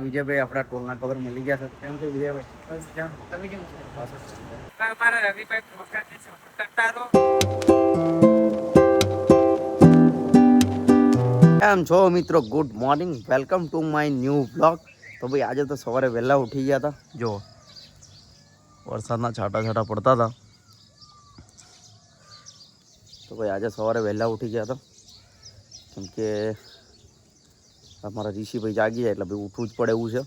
વિજયભાઈ આપણા ટોલના કવર મળી ગયા છે. કેમ છે વિજયભાઈ? બસ કેમ તમે કેમ છો? મારા રવિભાઈ પ્રોગ્રામની સપોર્ટ કરતા રહો. કેમ છો મિત્રો? Good morning, welcome to my new blog. તો ભાઈ આજે તો સવારે વહેલા ઉઠી ગયા હતા. જો વરસાદના છાંટા છાંટા પડતા હતા. તો ભાઈ આજે સવારે વહેલા ઉઠી ગયા હતા કેમ કે અમારા ઋષિભાઈ જાગી જાય એટલે ભાઈ ઉઠવું જ પડે એવું છે.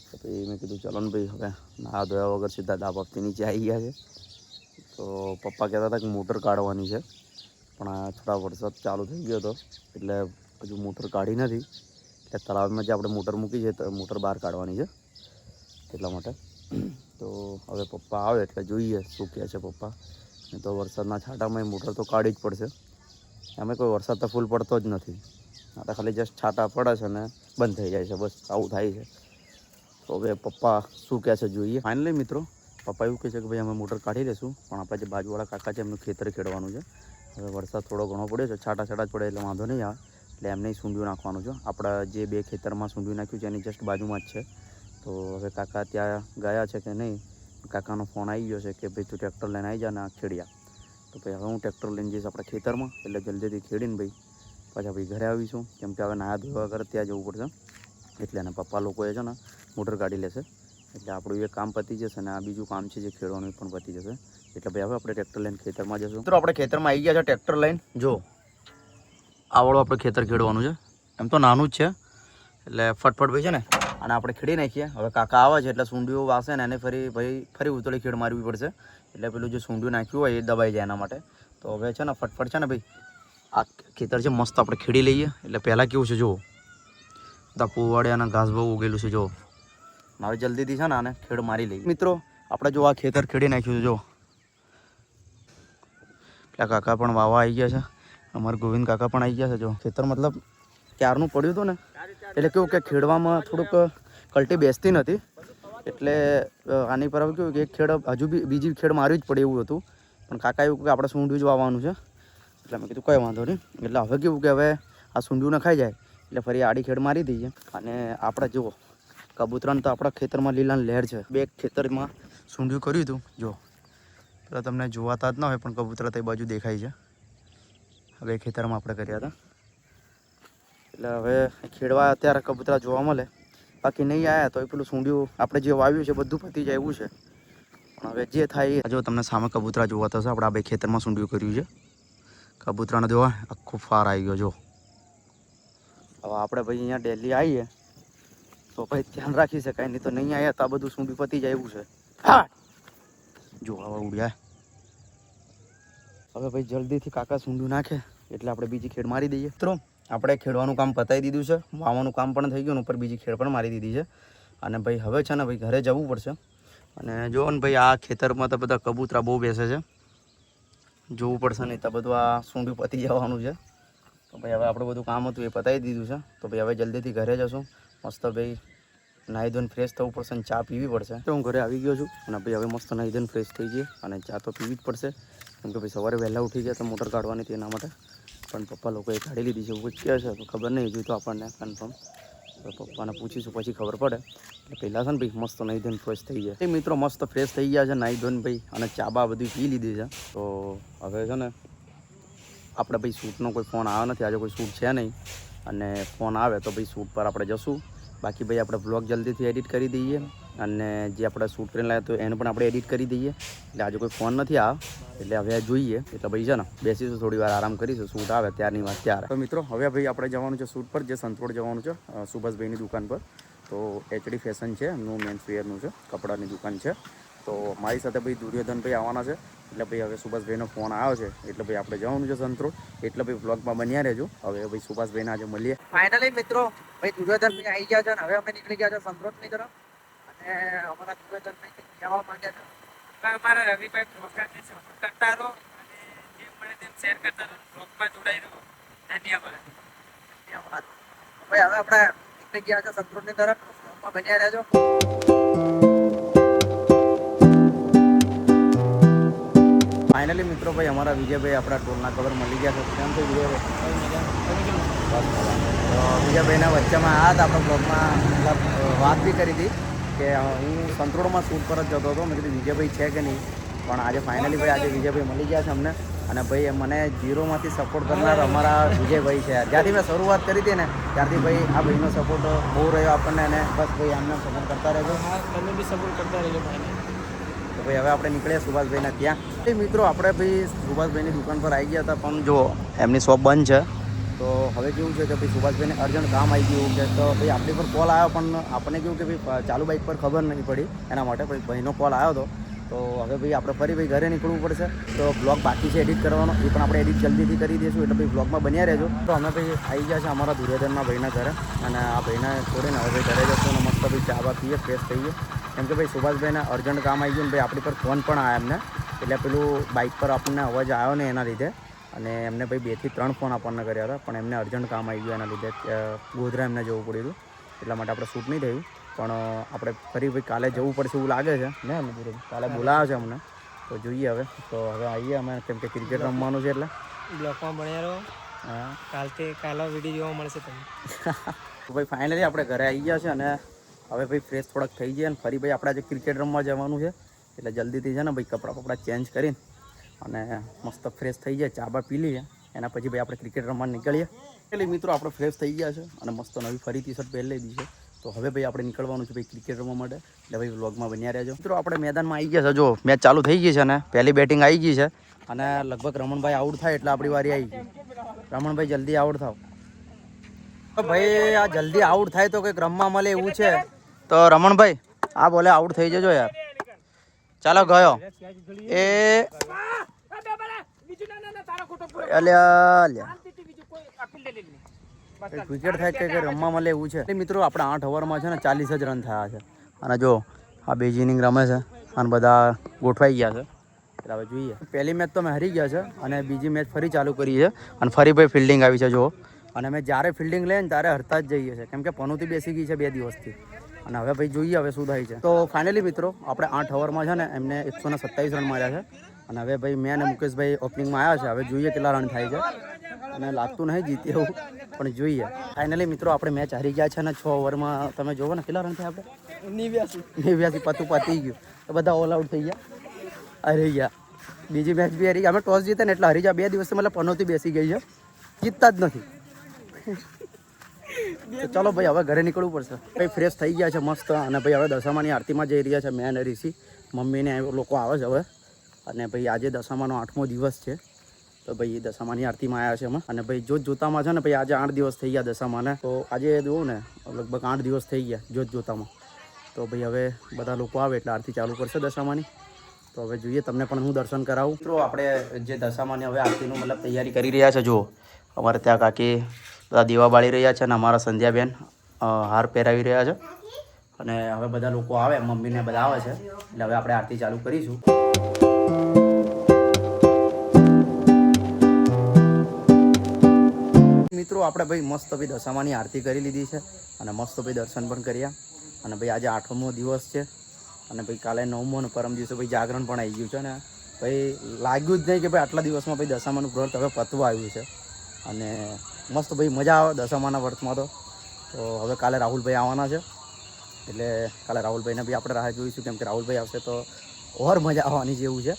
તો ભાઈ મેં કીધું ચલો ને ભાઈ હવે નાહા ધોયા વગર સીધા ધાબાથી નીચે આવી ગયા છે. તો પપ્પા કહેતા હતા કે મોટર કાઢવાની છે, પણ આ થોડા વરસાદ ચાલુ થઈ ગયો હતો એટલે હજુ મોટર કાઢી નથી. એટલે તળાવમાં જે આપણે મોટર મૂકી છે તો મોટર બહાર કાઢવાની છે એટલા માટે. તો હવે પપ્પા આવે એટલે જોઈએ શું કહે છે પપ્પા. નહીં તો વરસાદના છાંટામાં મોટર તો કાઢવી જ પડશે. એમાં કોઈ વરસાદ તો ફૂલ પડતો જ નથી. આ તો ખાલી જસ્ટ છાંટા પડે છે ને બંધ થઈ જાય છે, બસ આવું થાય છે. તો હવે પપ્પા શું કહે છે જોઈએ. ફાઇનલી મિત્રો પપ્પા એવું કહે છે કે ભાઈ અમે મોટર કાઢી લઈશું, પણ આપણે જે બાજુવાળા કાકા છે એમનું ખેતર ખેડવાનું છે. હવે વરસાદ થોડો ઘણો પડ્યો છે, છાંટા છાંટા જ પડે એટલે વાંધો નહીં આવે. એટલે એમને સૂંઢ્યું નાખવાનું છે. આપણા જે બે ખેતરમાં સૂંઢ્યું નાખ્યું છે એની જસ્ટ બાજુમાં જ છે. તો હવે કાકા ત્યાં ગયા છે કે નહીં, કાકાનો ફોન આવી ગયો છે કે ભાઈ તું ટ્રેક્ટર લઈને આવી જા ને ખેડ્યા. તો ભાઈ હવે હું ટ્રેક્ટર લઈને જઈશ આપણા ખેતરમાં, એટલે જલ્દીથી ખેડીને ભાઈ પાછા ભાઈ ઘરે આવીશું. કેમ કે હવે નાહા ધોવા વગર ત્યાં જવું પડશે. એટલે એના પપ્પા લોકોએ છે ને મોટર કાઢી લેશે એટલે આપણું એક કામ પતી જશે ને આ બીજું કામ છે જે ખેડવાનું પણ પતી જશે. એટલે ભાઈ હવે આપણે ટ્રેક્ટર લઈને ખેતરમાં જશું. મિત્રો આપણે ખેતરમાં આવી ગયા છે ટ્રેક્ટર લઈને. જો આવડું આપણે ખેતર ખેડવાનું છે. એમ તો નાનું જ છે એટલે ફટફટ ભાઈ છે ને અને આપણે ખેડી નાખીએ. હવે કાકા આવે છે એટલે સૂંઢીઓ વાસે ને એને ફરી ઉતળી ખેડ મારવી પડશે. એટલે પેલું જે સૂંઢ્યું નાખ્યું હોય એ દબાઈ જાય એના માટે. તો હવે છે ને ફટફટ છે ને ભાઈ આ ખેતર છે મસ્ત આપણે ખેડી લઈએ. એટલે પહેલાં કેવું છે જુઓ, બધા પુવાડે અને ઘાસ બહુ ઉગેલું છે. જો હવે જલ્દીથી છે ને આને ખેડ મારી લઈએ. મિત્રો આપણે જો આ ખેતર ખેડી નાખ્યું છે. જો પેલા કાકા પણ વાવા આવી ગયા છે, અમારા ગોવિંદ કાકા પણ આવી ગયા છે. જો ખેતર મતલબ ક્યારનું પડ્યું હતું ને એટલે કેવું કે ખેડવામાં થોડુંક કલ્ટી બેસતી નથી. એટલે આની પર હવે કેવું કે એક ખેડ હજુ બીજી ખેડ મારવી જ પડે એવું હતું. પણ કાકા એવું કે આપણે સૂંઢ્યું જ વાવવાનું છે. એટલે મેં કીધું કંઈ વાંધો નહીં. એટલે હવે કેવું કે હવે આ સૂંઢ્યું નખાઈ જાય એટલે ફરી આડી ખેડ મારી દઈએ. અને આપણે જુઓ કબૂતરાને તો આપણા ખેતરમાં લીલા લહેર છે. બે ખેતરમાં સૂંઢ્યું કર્યું હતું. જો પેલા તમને જોવાતા જ ન હોય પણ કબૂતરા તે બાજુ દેખાય છે. હવે ખેતરમાં આપણે કર્યા હતા એટલે હવે ખેડવા અત્યારે કબૂતરા જોવા મળે. બાકી નહીં આવ્યા તો એ પેલું સૂંઢ્યું આપણે જે વાવ્યું છે બધું પતી જાય એવું છે. પણ હવે જે થાય જો તમને સામે કબૂતરા જોવા થશે. આપણે આ બે ખેતરમાં સૂંઢ્યું કર્યું છે. કબૂતરાને જોવા આખું ફાર આવી ગયો. જો હવે આપણે ભાઈ અહીંયા ડેલી આવીએ તો ભાઈ ધ્યાન રાખી શકાય, નહીં તો નહીં આવ્યા તો આ બધું સૂંઢી પતી જાય એવું છે. હા જો હવે ઉડ્યા. હવે ભાઈ જલ્દીથી કાકા સૂંઢું નાખે એટલે આપણે બીજી ખેડ મારી દઈએ. મિત્રો આપણે ખેડવાનું કામ પતાવી દીધું છે, વાવવાનું કામ પણ થઈ ગયું ને ઉપર બીજી ખેડ પણ મારી દીધી છે. અને ભાઈ હવે છે ને ભાઈ ઘરે જવું પડશે. અને જુઓ ને ભાઈ આ ખેતરમાં તો બધા કબૂતરા બહુ બેસે છે, જોવું પડશે નહીં તો બધું આ સૂંઢું પતી જવાનું છે. તો ભાઈ હવે આપણે બધું કામ હતું એ પતાવી દીધું છે. તો ભાઈ હવે જલ્દીથી ઘરે જશું. મસ્ત ભાઈ નાહી ધોઈને ફ્રેશ થવું પડશે અને ચા પીવી પડશે. તો હું ઘરે આવી ગયો છું અને ભાઈ હવે મસ્ત નાહી ધોઈને ફ્રેશ થઈ જઈએ અને ચા તો પીવી જ પડશે. કેમ કે ભાઈ સવારે વહેલા ઉઠી ગયા તો મોટર કાઢવાની હતી એના માટે. પણ પપ્પા લોકોએ કાઢી લીધી છે એવું કહે છે, તો ખબર નહીં હજુ તો આપણને કન્ફર્મ. તો પપ્પાને પૂછીશું પછી ખબર પડે. એટલે પહેલાં છે ને ભાઈ મસ્ત નાહી ધોઈને ફ્રેશ થઈ જાય. એ મિત્રો મસ્ત ફ્રેશ થઈ ગયા છે નાહી ધોઈને ભાઈ, અને ચા બા બધી પી લીધી છે. તો હવે છે ને આપણે ભાઈ શૂટનો કોઈ ફોન આવ્યો નથી, આજે કોઈ શૂટ છે નહીં. અને ફોન આવે તો ભાઈ શૂટ પર આપણે જશું. બાકી ભાઈ આપણે વ્લોગ જલ્દીથી એડિટ કરી દઈએ અને જે આપણે શૂટ કરીને લાવ્યા તો એને પણ આપણે એડિટ કરી દઈએ. એટલે આજે કોઈ ફોન નથી આવે એટલે હવે જોઈએ. એટલે ભાઈ છે ને બેસીશું થોડી વાર આરામ કરીશું, શૂટ આવે ત્યારની વાત ત્યારે. તો મિત્રો હવે ભાઈ આપણે જવાનું છે શૂટ પર, જે સંતરોડ જવાનું છે સુભાષભાઈની દુકાન પર. તો એચડી ફેશન છે એમનું મેન્સ વેરનું છે, કપડાની દુકાન છે. તો મારી સાથે ભાઈ દુર્યોધનભાઈ આવવાના છે. એટલે ભાઈ હવે સુભાષભાઈનો ફોન આવ્યો છે એટલે ભાઈ આપણે જવાનું છે સંતરોડ. એટલે ભાઈ વ્લોગમાં બન્યા રહેજો. હવે ભાઈ સુભાષભાઈને આજે મળીએ. ફાઇનલી મિત્રો ભાઈ દુર્યોધનભાઈ આવી ગયા છે અને હવે અમે નીકળી ગયા છે સંતરોડની તરફ. અને અમારા દુર્યોધનભાઈ જવા માંગ્યા છે. અમારા રવિભાઈ પ્રોગ્રામની સપોર્ટ કરતા રહો અને જે મળે તેમ શેર કરતા રહો, બ્લોગમાં જોડાઈ રહો. ધન્યવાદ. ભાઈ હવે આપણે નીકળી ગયા છે સંતરોડની તરફ. બ્લોગમાં બન્યા રહેજો. ફાઇનલી મિત્રો ભાઈ અમારા વિજયભાઈ આપણા ટોલના કવર મળી ગયા છે. કેમ છે વિજયભાઈ? તો બીજા ભાઈના વચ્ચેમાં આવ્યા હતા આપણા બ્લોગમાં, મતલબ વાત બી કરી હતી કે હું સંતરોડમાં શૂટ પર જ જતો હતો. મેં કીધું વિજયભાઈ છે કે નહીં, પણ આજે ફાઇનલી ભાઈ આજે વિજયભાઈ મળી ગયા છે અમને. અને ભાઈ મને ઝીરોમાંથી સપોર્ટ કરનાર અમારા વિજયભાઈ છે. જ્યારથી મેં શરૂઆત કરી હતી ને ત્યારથી ભાઈ આ ભાઈનો સપોર્ટ બહુ રહ્યો આપણને, અને બસ ભાઈ આમને સપોર્ટ કરતા રહેજો. તમે બી સપોર્ટ કરતા રહેજો ભાઈને. તો ભાઈ હવે આપણે નીકળ્યા સુભાષભાઈના ત્યાં. એ મિત્રો આપણે ભાઈ સુભાષભાઈની દુકાન પર આવી ગયા હતા, પણ જો એમની શોપ બંધ છે. તો હવે કેવું છે કે ભાઈ સુભાષભાઈને અર્જન્ટ કામ આવી ગયું છે. તો ભાઈ આપણી પર કોલ આવ્યો, પણ આપણને કેવું કે ભાઈ ચાલુ બાઇક પર ખબર નહીં પડી, એના માટે ભાઈ ભાઈનો કોલ આવ્યો હતો. તો હવે ભાઈ આપણે ફરી ભાઈ ઘરે નીકળવું પડશે. તો બ્લોગ બાકી છે એડિટ કરવાનો, એ પણ આપણે એડિટ જલ્દીથી કરી દઈશું. એટલે ભાઈ બ્લોગમાં બન્યા રહેજો. તો અમે ભાઈ આવી ગયા છે અમારા દુર્યોધનના ભાઈના ઘરે, અને આ ભાઈને છોડીને હવે ભાઈ ઘરે જશું અને મસ્ત ભાઈ ચા બા પીએ, ફ્રેશ થઈએ. કેમ કે ભાઈ સુભાષભાઈને અર્જન્ટ કામ આવી ગયું ને ભાઈ આપણી પર ફોન પણ આવ્યા એમને, એટલે પેલું બાઇક પર આપણને અવાજ આવ્યો ને એના લીધે. અને એમને ભાઈ 2 થી 3 ફોન આપણને કર્યા હતા, પણ એમને અર્જન્ટ કામ આવી ગયું એના લીધે ગોધરા એમને જવું પડ્યું હતું. એટલા માટે આપણે શૂટ નહીં થયું. પણ આપણે ફરી ભાઈ કાલે જવું પડશે એવું લાગે છે ને. કાલે બોલાવ્યો છે અમને, તો જોઈએ હવે. તો હવે આવીએ અમે, કેમ કે ક્રિકેટ રમવાનું છે એટલે બ્લોગમાં બન્યા રહો. હા, કાલે વિડીયો જોવા મળશે તમને. તો ભાઈ ફાઇનલી આપણે ઘરે આવી ગયા છે, અને હવે ભાઈ ફ્રેશ થોડાક થઈ જાય, અને ફરી ભાઈ આપણે આજે ક્રિકેટ રમવા જવાનું છે. એટલે જલ્દીથી છે ને ભાઈ કપડાં ચેન્જ કરીને અને મસ્ત ફ્રેશ થઈ જાય, ચા બા પી લઈએ, એના પછી ભાઈ આપણે ક્રિકેટ રમવા નીકળીએ. એટલે મિત્રો આપણે ફ્રેશ થઈ ગયા છે અને મસ્ત નવી ફરી ટી-શર્ટ પહેરી લીધી છે. તો હવે ભાઈ આપણે નીકળવાનું છે ભાઈ ક્રિકેટ રમવા માટે. એટલે ભાઈ વ્લોગમાં બન્યા રહેજો. મિત્રો આપણે મેદાનમાં આવી ગયા છે, જો મેચ ચાલુ થઈ ગઈ છે ને પહેલી બેટિંગ આવી ગઈ છે, અને લગભગ રમણભાઈ આઉટ થાય એટલે આપણી વારી આવી ગઈ. રમણભાઈ જલ્દી આઉટ થાવ. તો ભાઈ આ જલ્દી આઉટ થાય તો કંઈક રમવા મળે એવું છે. તો રમણભાઈ આ બોલે આઉટ થઈ જજો યાર. ચાલો ગયો એ ક્રિકેટ થાય કે રમવા મળે એવું છે. મિત્રો આપણે 8 ઓવરમાં છે ને 40 જ રન થયા છે, અને જો આ બીજી ઇનિંગ રમે છે અને બધા ગોઠવાઈ ગયા છે. એટલે હવે જોઈએ. પહેલી મેચ તો અમે હારી ગયા છે, અને બીજી મેચ ફરી ચાલુ કરી છે, અને ફરી ભાઈ ફિલ્ડિંગ આવી છે જો. અને અમે જ્યારે ફિલ્ડિંગ લઈએ ને ત્યારે હરતા જ જઈએ છીએ, કેમ કે પનોતી બેસી ગઈ છે 2 દિવસથી. અને હવે ભાઈ જોઈએ હવે શું થાય છે. તો ફાઇનલી મિત્રો આપણે 8 ઓવરમાં છે ને એમને 127 રન માર્યા છે, અને હવે ભાઈ મેં અને મુકેશભાઈ ઓપનિંગમાં આવ્યા છે. હવે જોઈએ કેટલા રન થાય છે, અને લાગતું નહીં જીતે એવું, પણ જોઈએ. ફાઇનલી મિત્રો આપણે મેચ હારી ગયા છે, અને 6 ઓવરમાં તમે જોવો ને કેટલા રન થયા આપણે 89 પતી ગયું. તો બધા ઓલ આઉટ થઈ ગયા, હારી ગયા. બીજી મેચ બી હારી ગયા. અમે ટોસ જીતે ને એટલે હારી ગયા. 2 દિવસથી મતલબ પનોતી બેસી ગઈ છે, જીતતા જ નથી. તો ચલો ભાઈ હવે ઘરે નીકળવું પડશે. ભાઈ ફ્રેશ થઈ ગયા છે મસ્ત, અને ભાઈ હવે દશામાની આરતીમાં જઈ રહ્યા છે મેં અને ઋષિ. મમ્મીને લોકો આવે છે હવે, અને ભાઈ આજે દશામાનો 8મો દિવસ છે. તો ભાઈ દશામાની આરતીમાં આવ્યા છે અમે, અને ભાઈ જોતામાં છે ને ભાઈ આજે 8 દિવસ થઈ ગયા દશામાને. તો આજે જોઉં ને લગભગ 8 દિવસ થઈ ગયા જોતામાં. તો ભાઈ હવે બધા લોકો આવે એટલે આરતી ચાલુ કરશે દશામાની. તો હવે જોઈએ, તમને પણ હું દર્શન કરાવું. તો આપણે જે દશામાની હવે આરતીનું મતલબ તૈયારી કરી રહ્યા છે. જુઓ અમારે ત્યાં કાકી બધા દીવા બાળી રહ્યા છે, અને અમારા સંધ્યાબેન હાર પહેરાવી રહ્યા છે. અને હવે બધા લોકો આવે, મમ્મીને બધા આવે છે, એટલે હવે આપણે આરતી ચાલુ કરીશું. મિત્રો આપણે ભાઈ મસ્ત ભાઈ દશામાની આરતી કરી લીધી છે, અને મસ્ત ભાઈ દર્શન પણ કર્યા. અને ભાઈ આજે 8મો દિવસ છે, અને ભાઈ કાલે 9મો અને પરમ દિવસે ભાઈ જાગરણ પણ આવી ગયું છે. ને ભાઈ લાગ્યું જ નહીં કે ભાઈ આટલા દિવસમાં ભાઈ દશામાનું વ્રત હવે પતવા આવ્યું છે, અને મસ્ત ભાઈ મજા આવે દશામાના વ્રતમાં. તો હવે કાલે રાહુલભાઈ આવવાના છે, એટલે કાલે રાહુલભાઈને બી આપણે રાહ જોઈશું, કેમ કે રાહુલભાઈ આવશે તો ઓર મજા આવવાની જેવું છે.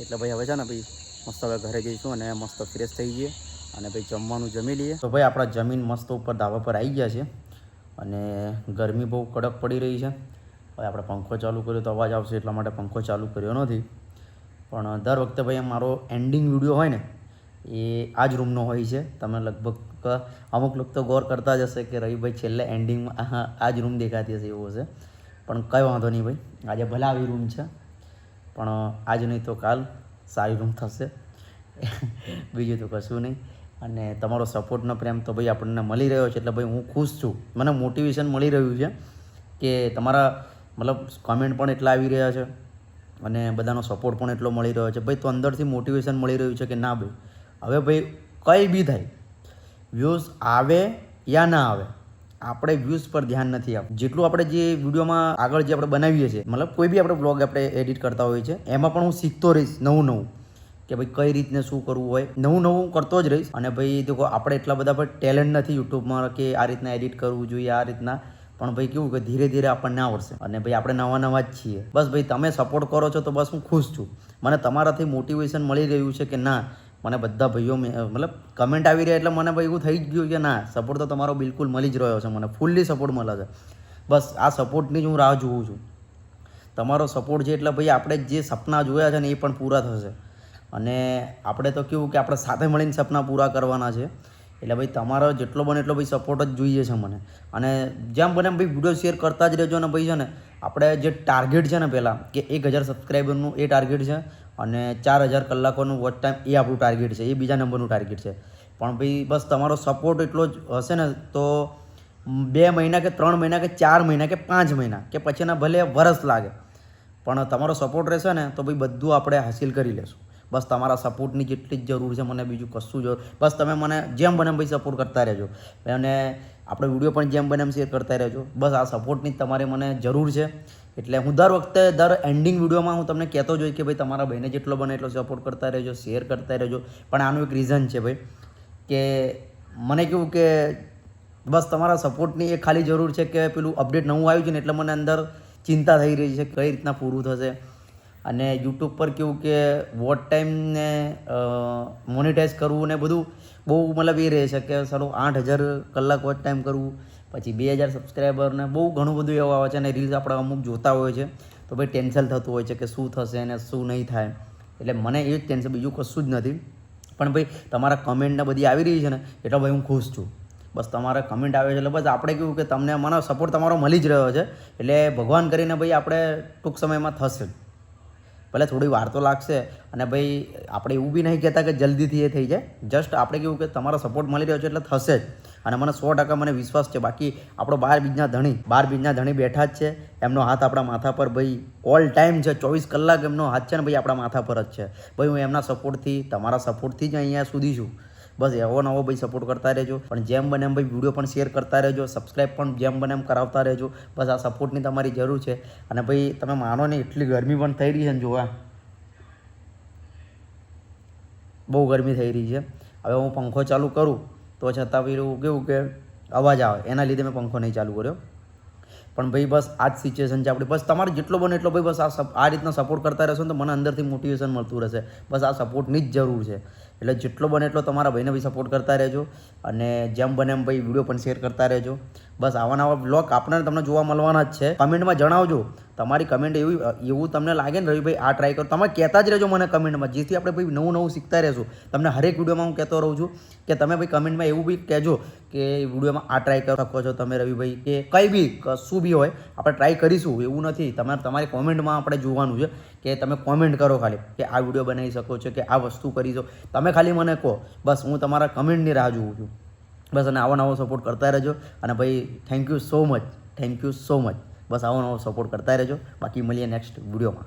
એટલે ભાઈ હવે છે ને ભાઈ મસ્ત હવે ઘરે જઈશું, અને મસ્ત ફ્રેશ થઈ જઈએ, અને ભાઈ જમવાનું જમી લઈએ. તો ભાઈ આપણા જમીન મસ્ત ઉપર ધાબા પર આવી ગયા છે, અને ગરમી બહુ કડક પડી રહી છે. હવે આપણે પંખો ચાલુ કર્યો તો અવાજ આવશે, એટલા માટે પંખો ચાલુ કર્યો નથી. પણ દર વખતે ભાઈ મારો એન્ડિંગ વિડીયો હોય ને એ આ જ રૂમનો હોય છે. તમે લગભગ અમુક લોકો તો ગૌર કરતા જ હશે કે રવિભાઈ છેલ્લે એન્ડિંગમાં આ જ રૂમ દેખાતી હશે એવું હશે, પણ કંઈ વાંધો નહીં ભાઈ. આજે ભલે આવી રૂમ છે, પણ આજ નહીં તો કાલ સારી રૂમ થશે. બીજું તો કશું નહીં. અને તમારો સપોર્ટનો પ્રેમ તો ભાઈ આપણને મળી રહ્યો છે, એટલે ભાઈ હું ખુશ છું. મને મોટિવેશન મળી રહ્યું છે કે તમારા મતલબ કમેન્ટ પણ એટલા આવી રહ્યા છે, અને બધાનો સપોર્ટ પણ એટલો મળી રહ્યો છે ભાઈ. તો અંદરથી મોટિવેશન મળી રહ્યું છે કે ના ભાઈ હવે ભાઈ કંઈ બી થાય, વ્યૂઝ આવે યા ના આવે, આપણે વ્યૂઝ પર ધ્યાન નથી આપવું. જેટલું આપણે જે વિડીયોમાં આગળ જે આપણે બનાવીએ છીએ, મતલબ કોઈ બી આપણે બ્લોગ આપણે એડિટ કરતા હોઈએ છીએ, એમાં પણ હું શીખતો રહીશ નવું. કે ભાઈ કઈ રીતને શું કરવું હોય. નવું કરતો જ રહીશ. અને ભાઈ દેખો આપણે એટલા બધા પણ ટેલેન્ટ નથી યુટ્યુબમાં કે આ રીતના એડિટ કરવું જોઈએ, આ રીતના. પણ ભાઈ કેવું કે ધીરે ધીરે આપણને આવડશે. અને ભાઈ આપણે નવા જ છીએ. બસ ભાઈ તમે સપોર્ટ કરો છો તો બસ હું ખુશ છું. મને તમારાથી મોટિવેશન મળી રહ્યું છે કે ના, મને બધા ભાઈઓ મતલબ કમેન્ટ આવી રહ્યા એટલે મને ભાઈ એવું થઈ જ ગયું કે ના, સપોર્ટ તો તમારો બિલકુલ મળી જ રહ્યો છે. મને ફૂલ્લી સપોર્ટ મળે છે. બસ આ સપોર્ટની જ હું રાહ જોઉં છું. તમારો સપોર્ટ છે એટલે ભાઈ આપણે જે સપના જોયા છે ને એ પણ પૂરા થશે. અને આપણે તો કેવું કે આપણે સાથે મળીને સપના પૂરા કરવાના છે. એટલે ભાઈ તમારો જેટલો બને એટલો ભાઈ સપોર્ટ જ જોઈએ છે મને. અને જેમ બને એમ ભાઈ વિડીયો શેર કરતા જ રહેજો. અને ભાઈ છે ને આપણે જે ટાર્ગેટ છે ને પહેલાં કે 1000 સબસ્ક્રાઈબરનું એ ટાર્ગેટ છે. અને 4000 કલાકોનું વોચ ટાઈમ એ આપણું ટાર્ગેટ છે. એ બીજા નંબરનું ટાર્ગેટ છે. પણ ભાઈ બસ તમારો સપોર્ટ એટલો જ હશે ને તો 2 મહિના કે 3 મહિના કે 4 મહિના કે 5 મહિના કે પછીના ભલે વરસ લાગે, પણ તમારો સપોર્ટ રહેશે ને તો ભાઈ બધું આપણે હાસિલ કરી લેશું. બસ તમારા સપોર્ટની જેટલી જ જરૂર છે, મને બીજું કશું જરૂર. બસ તમે મને જેમ બને એમ ભાઈ સપોર્ટ કરતા રહેજો. અને આપણે વિડીયો પણ જેમ બને એમ શેર કરતા રહેજો. બસ આ સપોર્ટની જ તમારે મને જરૂર છે. એટલે હું દર વખતે એન્ડિંગ વિડીયોમાં હું તમને કહેતો જ હોય કે ભાઈ તમારા ભાઈને જેટલો બને એટલો સપોર્ટ કરતા રહેજો, શેર કરતા રહેજો. પણ આનું એક રીઝન છે ભાઈ કે મને કેવું કે બસ તમારા સપોર્ટની એ ખાલી જરૂર છે કે પેલું અપડેટ નવું આવ્યું છે ને એટલે મને અંદર ચિંતા થઈ રહી છે કઈ રીતના પૂરું થશે. અને યુટ્યુબ પર કેવું કે વોચ ટાઈમને મોનિટાઈઝ કરવું ને બધું બહુ મતલબ એ રહે છે કે સારું 8000 કલાક વોચ ટાઈમ કરવું, પછી 2000 સબસ્ક્રાઈબર ને બહુ ઘણું બધું એવું આવે છે. અને રીલ્સ આપણે અમુક જોતા હોય છે તો ભાઈ ટેન્શન થતું હોય છે કે શું થશે અને શું નહીં થાય. એટલે મને એ જ ટેન્શન, બીજું કશું જ નથી. પણ ભાઈ તમારા કમેન્ટને બધી આવી રહી છે ને એટલે ભાઈ હું ખુશ છું. બસ તમારા કમેન્ટ આવે છે એટલે બસ આપણે કેવું કે તમને મને સપોર્ટ તમારો મળી જ રહ્યો છે. એટલે ભગવાન કરીને ભાઈ આપણે ટૂંક સમયમાં થશે. ભલે થોડી વાર તો લાગશે. અને ભાઈ આપણે એવું બી નહીં કહેતા કે જલ્દીથી એ થઈ જાય. જસ્ટ આપણે કેવું કે તમારો સપોર્ટ મળી રહ્યો છે એટલે થશે જ. અને મને 100% મને વિશ્વાસ છે. બાકી આપણો 12 બીજના ધણી બેઠા જ છે. એમનો હાથ આપણા માથા પર ભાઈ ઓલ ટાઈમ છે. 24 કલાક એમનો હાથ છે ને ભાઈ આપણા માથા પર જ છે. ભાઈ હું એમના સપોર્ટથી, તમારા સપોર્ટથી જ અહીંયા સુધી છું. બસ એવો નવો ભાઈ સપોર્ટ કરતા રહેજો. પણ જેમ બને એમ ભાઈ વિડીયો પણ શેર કરતા રહેજો, સબસ્ક્રાઈબ પણ જેમ બને એમ કરાવતા રહેજો. બસ આ સપોર્ટની તમારી જરૂર છે. અને ભાઈ તમે માનો નહીં એટલી ગરમી પણ થઈ રહી છે ને જોવા, બહુ ગરમી થઈ રહી છે. હવે હું પંખો ચાલુ કરું તો છતાં પેલું કેવું કે અવાજ આવે, એના લીધે મેં પંખો નહીં ચાલુ કર્યો. પણ ભાઈ બસ આ જ સિચ્યુએશન છે આપણી. બસ તમારે જેટલો બને એટલો ભાઈ બસ આ રીતના સપોર્ટ કરતા રહેશો ને તો મને અંદરથી મોટિવેશન મળતું રહેશે. બસ આ સપોર્ટની જ જરૂર છે. એટલે જેટલો બને એટલો તમારા ભાઈને બી સપોર્ટ કરતા રહેજો. અને જેમ બને એમ ભાઈ વિડીયો પણ શેર કરતા રહેજો. બસ આવા નવા બ્લોગ આપણને તમને જોવા મળવાના જ છે. કમેન્ટમાં જણાવજો. તમારી કમેન્ટ એવું તમને લાગે ને રવિભાઈ આ ટ્રાય કરો, તમે કહેતા જ રહેજો મને કમેન્ટમાં, જેથી આપણે ભાઈ નવું શીખતા રહેશું. તમને હરેક વિડીયોમાં હું કહેતો રહું છું કે તમે ભાઈ કમેન્ટમાં એવું બી કહેજો કે વિડીયોમાં આ ટ્રાય કરી શકો છો તમે રવિભાઈ, કે કંઈ બી કશું બી હોય આપણે ટ્રાય કરીશું. એવું નથી, તમારી કોમેન્ટમાં આપણે જોવાનું છે કે તમે કોમેન્ટ કરો ખાલી કે આ વિડીયો બનાવી શકો છો કે આ વસ્તુ કરી શકો. તમે ખાલી મને કહો, બસ હું તમારા કમેન્ટની રાહ જોઉં છું. બસ અને આવો સપોર્ટ કરતા રહેજો. અને ભાઈ થેન્ક યુ સો મચ. બસ આવો નવો સપોર્ટ કરતા રહેજો. બાકી મળીએ નેક્સ્ટ વિડીયોમાં.